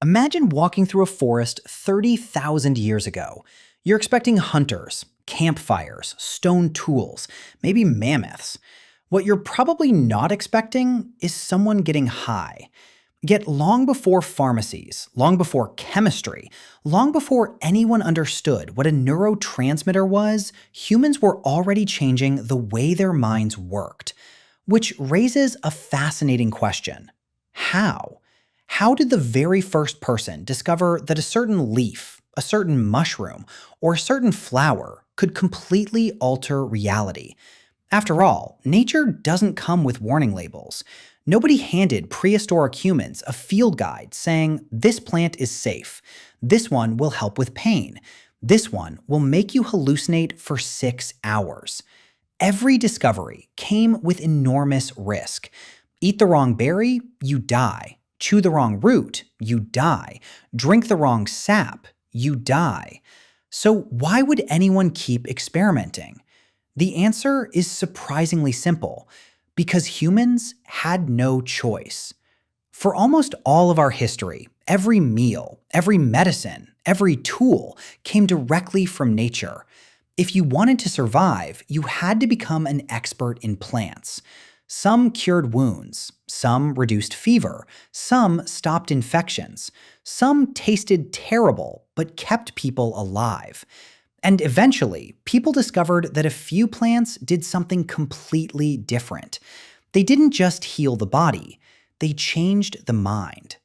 Imagine walking through a forest 30,000 years ago. You're expecting hunters, campfires, stone tools, maybe mammoths. What you're probably not expecting is someone getting high. Yet long before pharmacies, long before chemistry, long before anyone understood what a neurotransmitter was, humans were already changing the way their minds worked. Which raises a fascinating question. How? How did the very first person discover that a certain leaf, a certain mushroom, or a certain flower could completely alter reality? After all, nature doesn't come with warning labels. Nobody handed prehistoric humans a field guide saying, this plant is safe, this one will help with pain, this one will make you hallucinate for 6 hours. Every discovery came with enormous risk. Eat the wrong berry, you die. Chew the wrong root, you die. Drink the wrong sap, you die. So why would anyone keep experimenting? The answer is surprisingly simple. Because humans had no choice. For almost all of our history, every meal, every medicine, every tool came directly from nature. If you wanted to survive, you had to become an expert in plants. Some cured wounds, some reduced fever, some stopped infections, some tasted terrible but kept people alive. And eventually, people discovered that a few plants did something completely different. They didn't just heal the body, they changed the mind.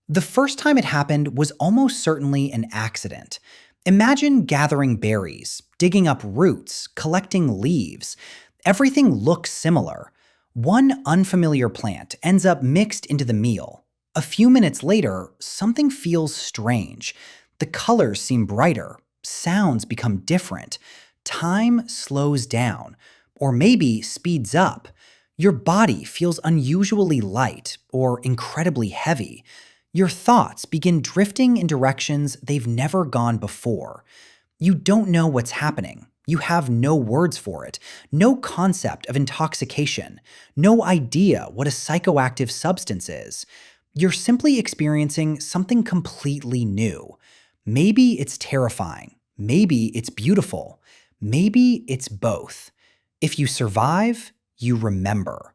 The first time it happened was almost certainly an accident. Imagine gathering berries, digging up roots, collecting leaves. Everything looks similar. One unfamiliar plant ends up mixed into the meal. A few minutes later, something feels strange. The colors seem brighter. Sounds become different. Time slows down, or maybe speeds up. Your body feels unusually light or incredibly heavy. Your thoughts begin drifting in directions they've never gone before. You don't know what's happening. You have no words for it, no concept of intoxication, no idea what a psychoactive substance is. You're simply experiencing something completely new. Maybe it's terrifying. Maybe it's beautiful. Maybe it's both. If you survive, you remember.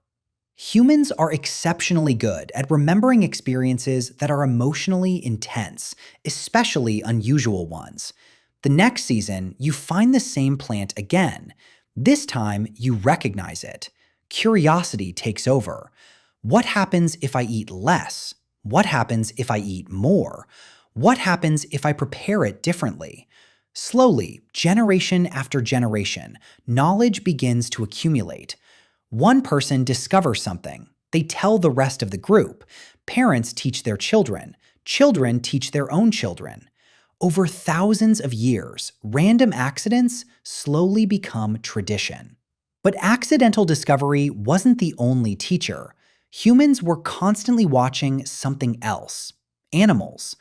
Humans are exceptionally good at remembering experiences that are emotionally intense, especially unusual ones. The next season, you find the same plant again. This time, you recognize it. Curiosity takes over. What happens if I eat less? What happens if I eat more? What happens if I prepare it differently? Slowly, generation after generation, knowledge begins to accumulate. One person discovers something. They tell the rest of the group. Parents teach their children. Children teach their own children. Over thousands of years, random accidents slowly become tradition. But accidental discovery wasn't the only teacher. Humans were constantly watching something else. Animals.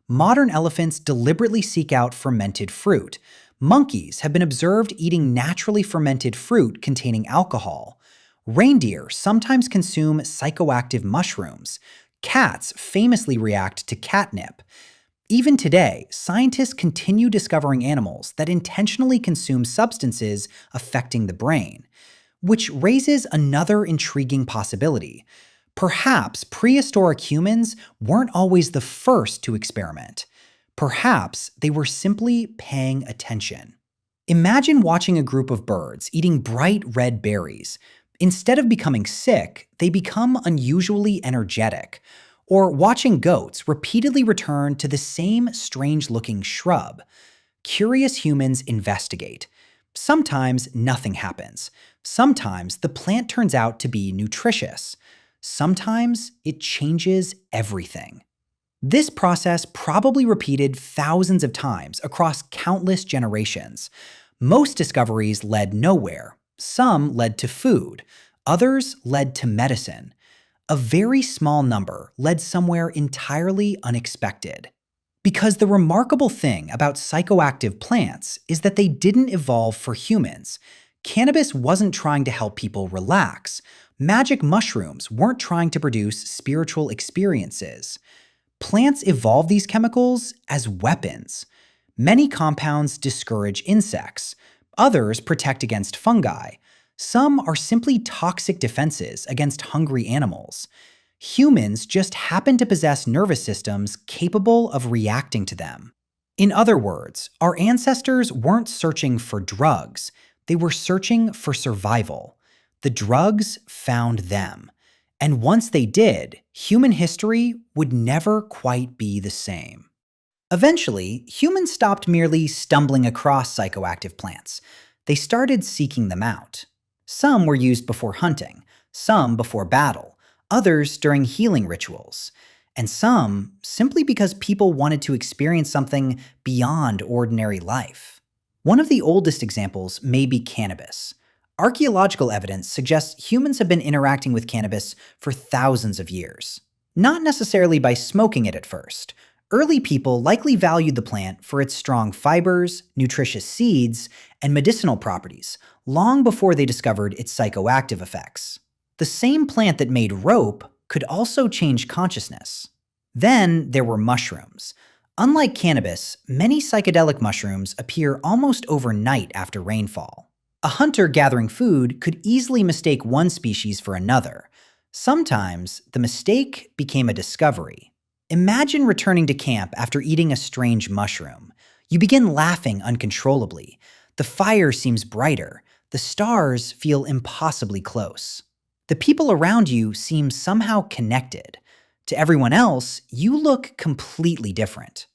Modern elephants deliberately seek out fermented fruit. Monkeys have been observed eating naturally fermented fruit containing alcohol. Reindeer sometimes consume psychoactive mushrooms. Cats famously react to catnip. Even today, scientists continue discovering animals that intentionally consume substances affecting the brain. Which raises another intriguing possibility. Perhaps prehistoric humans weren't always the first to experiment. Perhaps they were simply paying attention. Imagine watching a group of birds eating bright red berries. Instead of becoming sick, they become unusually energetic. Or watching goats repeatedly return to the same strange-looking shrub. Curious humans investigate. Sometimes nothing happens. Sometimes the plant turns out to be nutritious. Sometimes it changes everything. This process probably repeated thousands of times across countless generations. Most discoveries led nowhere. Some led to food. Others led to medicine. A very small number led somewhere entirely unexpected. Because the remarkable thing about psychoactive plants is that they didn't evolve for humans. Cannabis wasn't trying to help people relax. Magic mushrooms weren't trying to produce spiritual experiences. Plants evolve these chemicals as weapons. Many compounds discourage insects, others protect against fungi. Some are simply toxic defenses against hungry animals. Humans just happen to possess nervous systems capable of reacting to them. In other words, our ancestors weren't searching for drugs, they were searching for survival. The drugs found them. And once they did, human history would never quite be the same. Eventually, humans stopped merely stumbling across psychoactive plants. They started seeking them out. Some were used before hunting, some before battle, others during healing rituals, and some simply because people wanted to experience something beyond ordinary life. One of the oldest examples may be cannabis. Archaeological evidence suggests humans have been interacting with cannabis for thousands of years. Not necessarily by smoking it at first. Early people likely valued the plant for its strong fibers, nutritious seeds, and medicinal properties, long before they discovered its psychoactive effects. The same plant that made rope could also change consciousness. Then there were mushrooms. Unlike cannabis, many psychedelic mushrooms appear almost overnight after rainfall. A hunter gathering food could easily mistake one species for another. Sometimes, the mistake became a discovery. Imagine returning to camp after eating a strange mushroom. You begin laughing uncontrollably. The fire seems brighter. The stars feel impossibly close. The people around you seem somehow connected. To everyone else, you look completely different.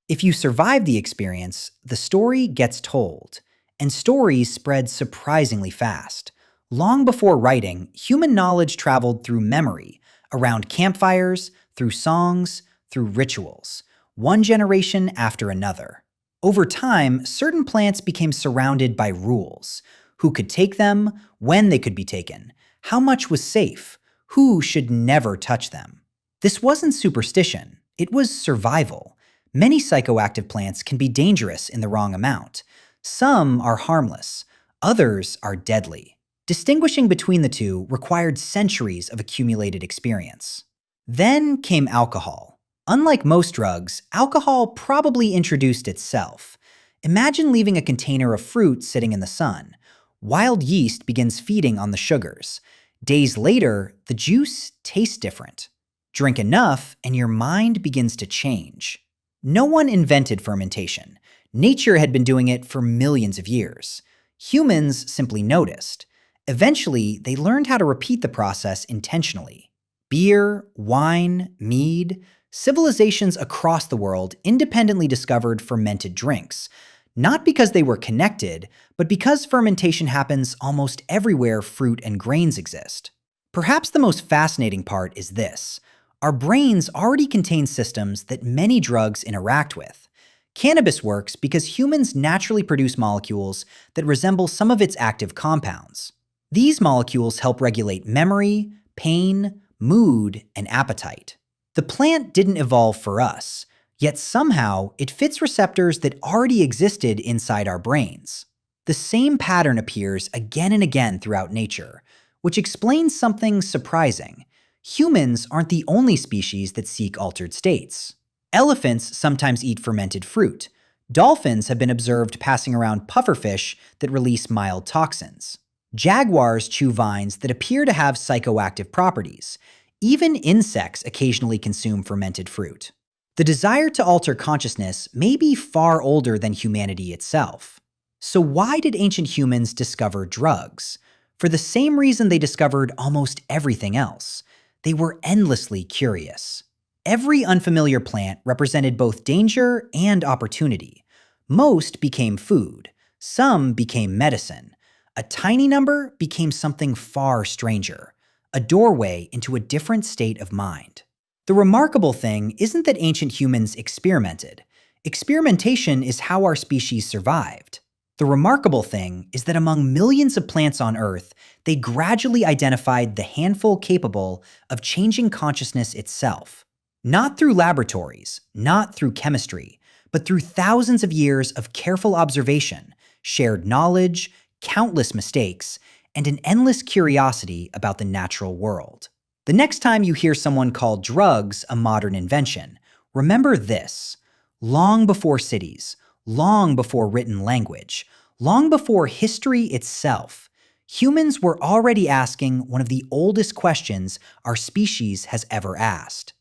If you survive the experience, the story gets told. And stories spread surprisingly fast. Long before writing, human knowledge traveled through memory, around campfires, through songs, through rituals, one generation after another. Over time, certain plants became surrounded by rules. Who could take them, when they could be taken, how much was safe, who should never touch them. This wasn't superstition, it was survival. Many psychoactive plants can be dangerous in the wrong amount. Some are harmless, others are deadly. Distinguishing between the two required centuries of accumulated experience. Then came alcohol. Unlike most drugs, alcohol probably introduced itself. Imagine leaving a container of fruit sitting in the sun. Wild yeast begins feeding on the sugars. Days later, the juice tastes different. Drink enough, and your mind begins to change. No one invented fermentation. Nature had been doing it for millions of years. Humans simply noticed. Eventually, they learned how to repeat the process intentionally. Beer, wine, mead, civilizations across the world independently discovered fermented drinks, not because they were connected, but because fermentation happens almost everywhere fruit and grains exist. Perhaps the most fascinating part is this. Our brains already contain systems that many drugs interact with. Cannabis works because humans naturally produce molecules that resemble some of its active compounds. These molecules help regulate memory, pain, mood, and appetite. The plant didn't evolve for us, yet somehow it fits receptors that already existed inside our brains. The same pattern appears again and again throughout nature, which explains something surprising. Humans aren't the only species that seek altered states. Elephants sometimes eat fermented fruit. Dolphins have been observed passing around pufferfish that release mild toxins. Jaguars chew vines that appear to have psychoactive properties. Even insects occasionally consume fermented fruit. The desire to alter consciousness may be far older than humanity itself. So why did ancient humans discover drugs? For the same reason they discovered almost everything else. They were endlessly curious. Every unfamiliar plant represented both danger and opportunity. Most became food. Some became medicine. A tiny number became something far stranger, a doorway into a different state of mind. The remarkable thing isn't that ancient humans experimented. Experimentation is how our species survived. The remarkable thing is that among millions of plants on Earth, they gradually identified the handful capable of changing consciousness itself. Not through laboratories, not through chemistry, but through thousands of years of careful observation, shared knowledge, countless mistakes, and an endless curiosity about the natural world. The next time you hear someone call drugs a modern invention, Remember this: long before cities, long before written language, long before history itself, humans were already asking one of the oldest questions our species has ever asked.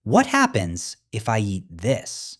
What happens if I eat this?